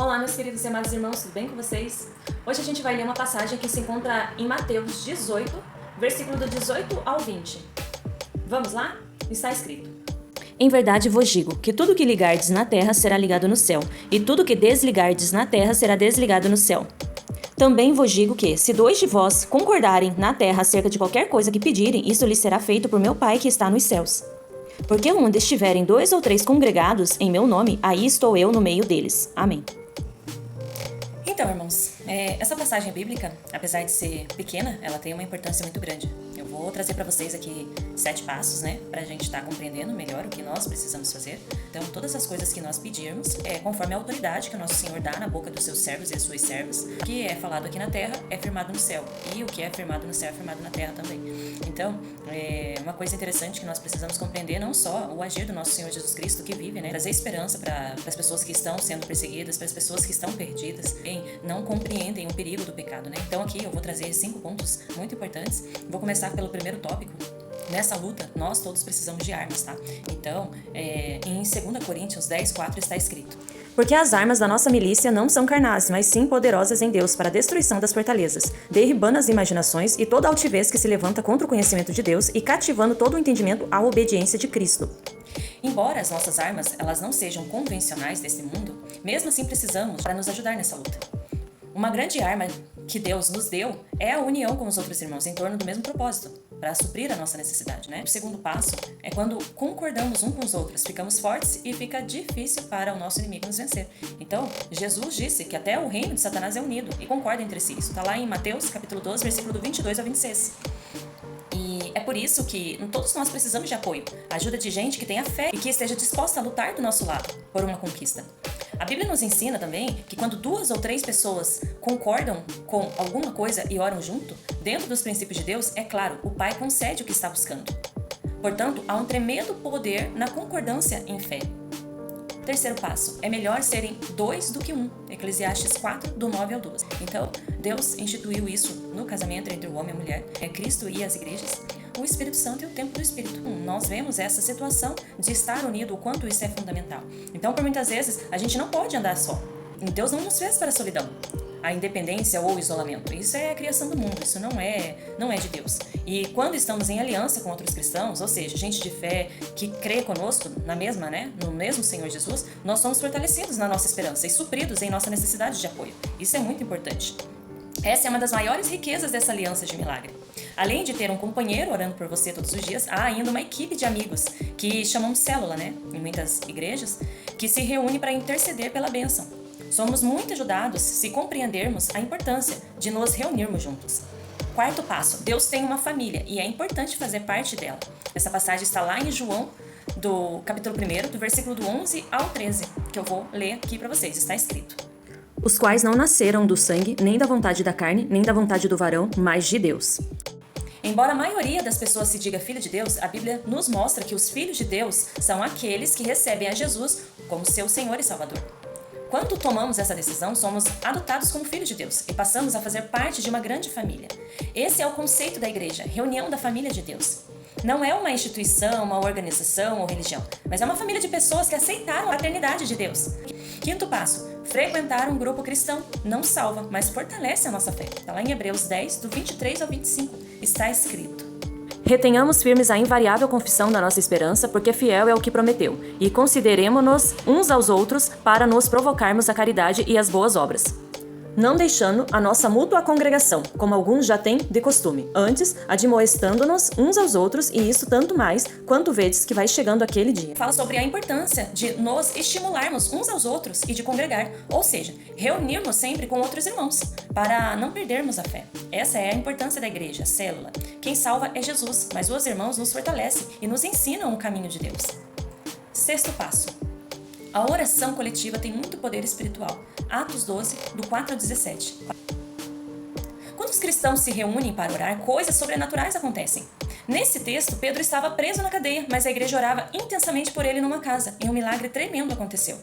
Olá, meus queridos e amados irmãos, tudo bem com vocês? Hoje a gente vai ler uma passagem que se encontra em Mateus 18, versículo do 18 ao 20. Vamos lá? Está escrito: Em verdade vos digo, que tudo que ligardes na terra será ligado no céu, e tudo que desligardes na terra será desligado no céu. Também vos digo que, se dois de vós concordarem na terra acerca de qualquer coisa que pedirem, isso lhes será feito por meu Pai que está nos céus. Porque onde estiverem 2 ou 3 congregados em meu nome, aí estou eu no meio deles. Amém. Então, irmãos, essa passagem bíblica, apesar de ser pequena, ela tem uma importância muito grande. Eu vou trazer para vocês aqui 7 passos, pra gente estar compreendendo melhor o que nós precisamos fazer. Então, todas as coisas que nós pedirmos, conforme a autoridade que o nosso Senhor dá na boca dos seus servos e as suas servas, o que é falado aqui na terra é firmado no céu, e o que é firmado no céu é firmado na terra também. Então, uma coisa interessante que nós precisamos compreender não só o agir do nosso Senhor Jesus Cristo que vive, trazer esperança para as pessoas que estão sendo perseguidas, para as pessoas que estão perdidas, não compreendem o perigo do pecado, Então aqui eu vou trazer 5 pontos muito importantes. Vou começar pelo primeiro tópico. Nessa luta, nós todos precisamos de armas, Então, em 2 Coríntios 10:4 está escrito: Porque as armas da nossa milícia não são carnais, mas sim poderosas em Deus para a destruição das fortalezas, derribando as imaginações e toda altivez que se levanta contra o conhecimento de Deus e cativando todo o entendimento à obediência de Cristo. Embora as nossas armas elas não sejam convencionais desse mundo, mesmo assim precisamos para nos ajudar nessa luta. Uma grande arma que Deus nos deu é a união com os outros irmãos em torno do mesmo propósito, para suprir a nossa necessidade, O segundo passo é quando concordamos um com os outros, ficamos fortes e fica difícil para o nosso inimigo nos vencer. Então, Jesus disse que até o reino de Satanás é unido e concorda entre si. Isso está lá em Mateus, capítulo 12, versículo do 22 ao 26. E é por isso que todos nós precisamos de apoio, ajuda de gente que tenha fé e que esteja disposta a lutar do nosso lado por uma conquista. A Bíblia nos ensina também que quando 2 ou 3 pessoas concordam com alguma coisa e oram junto, dentro dos princípios de Deus, é claro, o Pai concede o que está buscando. Portanto, há um tremendo poder na concordância em fé. Terceiro passo, é melhor serem 2 do que 1. Eclesiastes 4, do 9 ao 12. Então, Deus instituiu isso no casamento entre o homem e a mulher, Cristo e as igrejas, o Espírito Santo e o templo do Espírito. Nós vemos essa situação de estar unido, o quanto isso é fundamental. Então, por muitas vezes, a gente não pode andar só. Deus não nos fez para a solidão, a independência ou o isolamento. Isso é a criação do mundo, isso não é de Deus. E quando estamos em aliança com outros cristãos, ou seja, gente de fé que crê conosco na mesma, no mesmo Senhor Jesus, nós somos fortalecidos na nossa esperança e supridos em nossa necessidade de apoio. Isso é muito importante. Essa é uma das maiores riquezas dessa aliança de milagre. Além de ter um companheiro orando por você todos os dias, há ainda uma equipe de amigos que chamamos célula, em muitas igrejas, que se reúne para interceder pela bênção. Somos muito ajudados se compreendermos a importância de nos reunirmos juntos. Quarto passo, Deus tem uma família e é importante fazer parte dela. Essa passagem está lá em João, do capítulo 1, do versículo do 11 ao 13, que eu vou ler aqui para vocês, está escrito: Os quais não nasceram do sangue, nem da vontade da carne, nem da vontade do varão, mas de Deus. Embora a maioria das pessoas se diga filho de Deus, a Bíblia nos mostra que os filhos de Deus são aqueles que recebem a Jesus como seu Senhor e Salvador. Quando tomamos essa decisão, somos adotados como filhos de Deus e passamos a fazer parte de uma grande família. Esse é o conceito da igreja, reunião da família de Deus. Não é uma instituição, uma organização ou religião, mas é uma família de pessoas que aceitaram a paternidade de Deus. Quinto passo, frequentar um grupo cristão não salva, mas fortalece a nossa fé. Está lá em Hebreus 10, do 23 ao 25, está escrito: Retenhamos firmes a invariável confissão da nossa esperança, porque fiel é o que prometeu, e consideremo-nos uns aos outros para nos provocarmos a caridade e as boas obras. Não deixando a nossa mútua congregação, como alguns já têm de costume, antes admoestando-nos uns aos outros, e isso tanto mais, quanto vedes que vai chegando aquele dia. Fala sobre a importância de nos estimularmos uns aos outros e de congregar, ou seja, reunirmos sempre com outros irmãos, para não perdermos a fé. Essa é a importância da igreja, a célula. Quem salva é Jesus, mas os irmãos nos fortalecem e nos ensinam o caminho de Deus. Sexto passo. A oração coletiva tem muito poder espiritual. Atos 12, do 4 ao 17. Quando os cristãos se reúnem para orar, coisas sobrenaturais acontecem. Nesse texto, Pedro estava preso na cadeia, mas a igreja orava intensamente por ele numa casa, e um milagre tremendo aconteceu.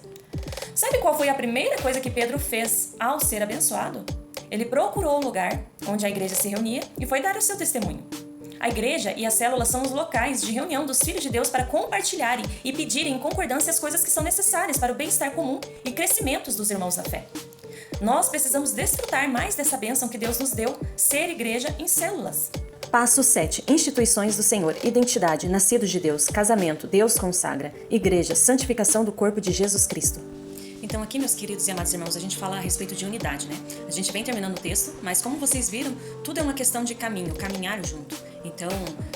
Sabe qual foi a primeira coisa que Pedro fez ao ser abençoado? Ele procurou o lugar onde a igreja se reunia e foi dar o seu testemunho. A igreja e as células são os locais de reunião dos filhos de Deus para compartilharem e pedirem em concordância as coisas que são necessárias para o bem-estar comum e crescimento dos irmãos na fé. Nós precisamos desfrutar mais dessa bênção que Deus nos deu, ser igreja em células. Passo 7. Instituições do Senhor. Identidade, nascidos de Deus, casamento, Deus consagra, igreja, santificação do corpo de Jesus Cristo. Então aqui, meus queridos e amados irmãos, a gente fala a respeito de unidade, né? A gente vem terminando o texto, mas como vocês viram, tudo é uma questão de caminho, caminhar junto. Então,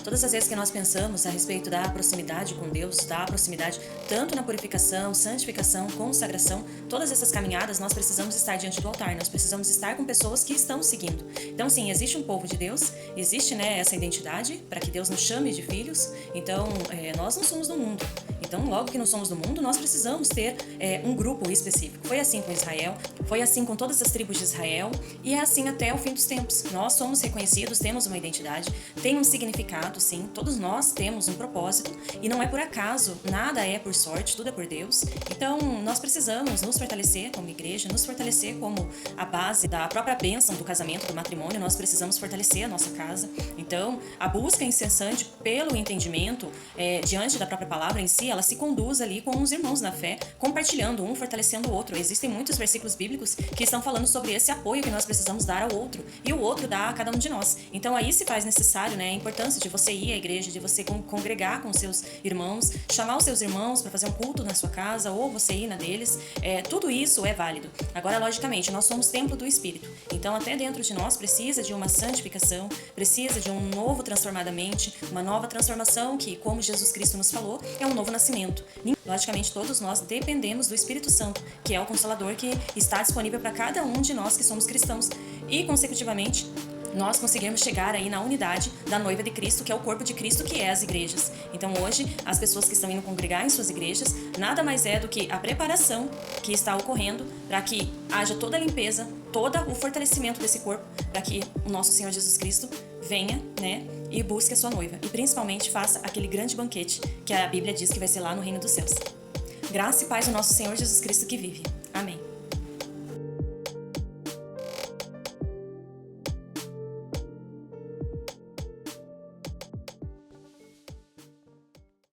todas as vezes que nós pensamos a respeito da proximidade com Deus, da proximidade tanto na purificação, santificação, consagração, todas essas caminhadas, nós precisamos estar diante do altar, nós precisamos estar com pessoas que estão seguindo. Então, sim, existe um povo de Deus, existe, né, essa identidade para que Deus nos chame de filhos. Então, nós não somos do mundo. Então, logo que não somos do mundo, nós precisamos ter um grupo específico. Foi assim com Israel, foi assim com todas as tribos de Israel e é assim até o fim dos tempos. Nós somos reconhecidos, temos uma identidade, tem um significado, sim. Todos nós temos um propósito e não é por acaso, nada é por sorte, tudo é por Deus. Então, nós precisamos nos fortalecer como igreja, nos fortalecer como a base da própria bênção do casamento, do matrimônio. Nós precisamos fortalecer a nossa casa. Então, a busca incessante pelo entendimento diante da própria palavra em si, ela se conduz ali com os irmãos na fé, compartilhando um, fortalecendo o outro. Existem muitos versículos bíblicos que estão falando sobre esse apoio que nós precisamos dar ao outro e o outro dá a cada um de nós. Então aí se faz necessário, né, a importância de você ir à igreja, de você congregar com seus irmãos, chamar os seus irmãos para fazer um culto na sua casa ou você ir na deles. Tudo isso é válido. Agora, logicamente, nós somos templo do Espírito. Então até dentro de nós precisa de uma santificação, precisa de um novo transformadamente, uma nova transformação que, como Jesus Cristo nos falou, é um novo nascimento. Logicamente, todos nós dependemos do Espírito Santo, que é o Consolador que está disponível para cada um de nós que somos cristãos. E, consecutivamente, nós conseguimos chegar aí na unidade da noiva de Cristo, que é o corpo de Cristo, que é as igrejas. Então hoje, as pessoas que estão indo congregar em suas igrejas, nada mais é do que a preparação que está ocorrendo para que haja toda a limpeza, todo o fortalecimento desse corpo, para que o nosso Senhor Jesus Cristo venha, né, e busque a sua noiva. E principalmente faça aquele grande banquete que a Bíblia diz que vai ser lá no reino dos céus. Graça e paz ao nosso Senhor Jesus Cristo que vive. Amém.